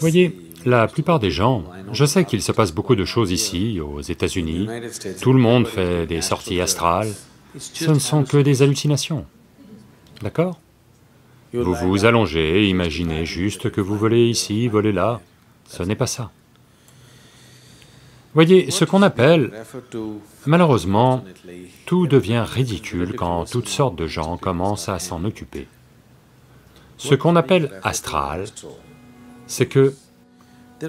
Voyez, la plupart des gens, je sais qu'il se passe beaucoup de choses ici, aux États-Unis, tout le monde fait des sorties astrales, ce ne sont que des hallucinations, d'accord? Vous vous allongez, imaginez juste que vous volez ici, volez là, ce n'est pas ça. Voyez, ce qu'on appelle, malheureusement, tout devient ridicule quand toutes sortes de gens commencent à s'en occuper. Ce qu'on appelle astral, c'est que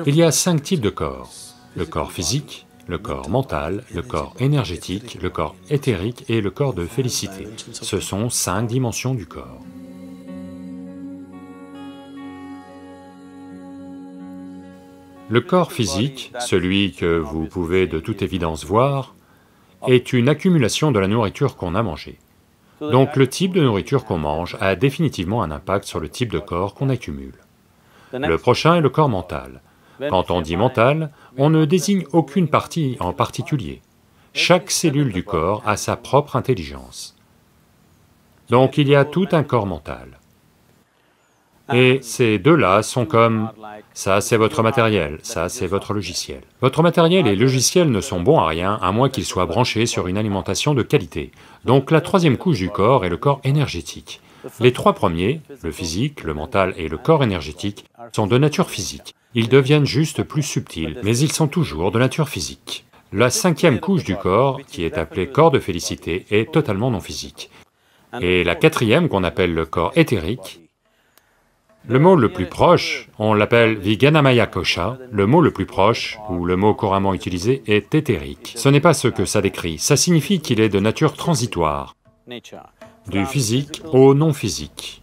il y a 5 types de corps. Le corps physique, le corps mental, le corps énergétique, le corps éthérique et le corps de félicité. Ce sont 5 dimensions du corps. Le corps physique, celui que vous pouvez de toute évidence voir, est une accumulation de la nourriture qu'on a mangée. Donc le type de nourriture qu'on mange a définitivement un impact sur le type de corps qu'on accumule. Le prochain est le corps mental. Quand on dit mental, on ne désigne aucune partie en particulier. Chaque cellule du corps a sa propre intelligence. Donc il y a tout un corps mental. Et ces deux-là sont comme, ça c'est votre matériel, ça c'est votre logiciel. Votre matériel et logiciel ne sont bons à rien, à moins qu'ils soient branchés sur une alimentation de qualité. Donc la troisième couche du corps est le corps énergétique. Les 3 premiers, le physique, le mental et le corps énergétique, sont de nature physique. Ils deviennent juste plus subtils, mais ils sont toujours de nature physique. La 5e couche du corps, qui est appelée corps de félicité, est totalement non physique. Et la 4e, qu'on appelle le corps éthérique, le mot le plus proche, on l'appelle Viganamaya Kosha, le mot le plus proche, ou le mot couramment utilisé, est éthérique. Ce n'est pas ce que ça décrit, ça signifie qu'il est de nature transitoire, du physique au non-physique.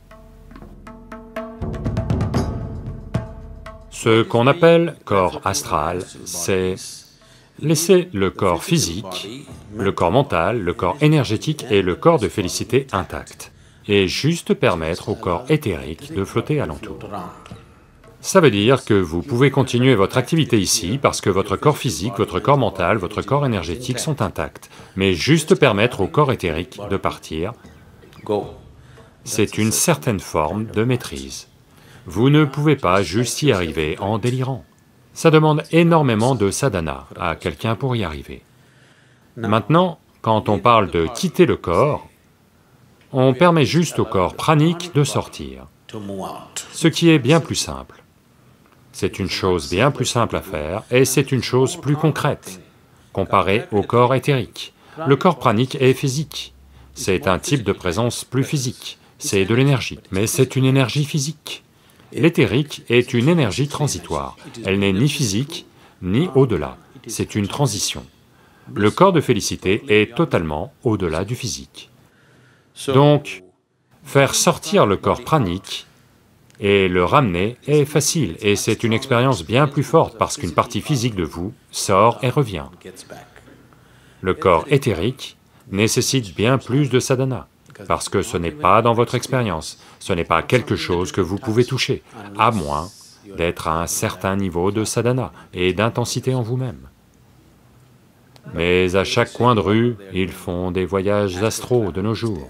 Ce qu'on appelle corps astral, c'est laisser le corps physique, le corps mental, le corps énergétique et le corps de félicité intacts, et juste permettre au corps éthérique de flotter alentour. Ça veut dire que vous pouvez continuer votre activité ici parce que votre corps physique, votre corps mental, votre corps énergétique sont intacts, mais juste permettre au corps éthérique de partir, c'est une certaine forme de maîtrise. Vous ne pouvez pas juste y arriver en délirant. Ça demande énormément de sadhana à quelqu'un pour y arriver. Maintenant, quand on parle de quitter le corps, on permet juste au corps pranique de sortir, ce qui est bien plus simple. C'est une chose bien plus simple à faire et c'est une chose plus concrète, comparée au corps éthérique. Le corps pranique est physique, c'est un type de présence plus physique, c'est de l'énergie, mais c'est une énergie physique. L'éthérique est une énergie transitoire, elle n'est ni physique, ni au-delà, c'est une transition. Le corps de félicité est totalement au-delà du physique. Donc, faire sortir le corps pranique et le ramener est facile, et c'est une expérience bien plus forte parce qu'une partie physique de vous sort et revient. Le corps éthérique nécessite bien plus de sadhana, parce que ce n'est pas dans votre expérience, ce n'est pas quelque chose que vous pouvez toucher, à moins d'être à un certain niveau de sadhana et d'intensité en vous-même. Mais à chaque coin de rue, ils font des voyages astraux de nos jours.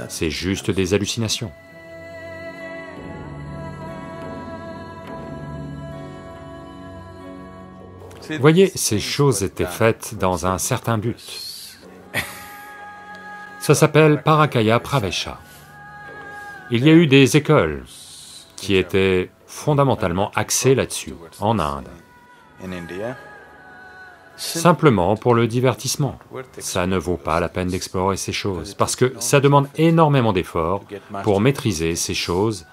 C'est juste des hallucinations. Voyez, ces choses étaient faites dans un certain but. Ça s'appelle Parakaya Pravesha. Il y a eu des écoles qui étaient fondamentalement axées là-dessus, en Inde. Simplement pour le divertissement. Ça ne vaut pas la peine d'explorer ces choses, parce que ça demande énormément d'efforts pour maîtriser ces choses,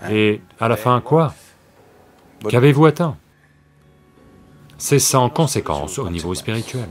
et à la fin, quoi? Qu'avez-vous atteint? C'est sans conséquence au niveau spirituel.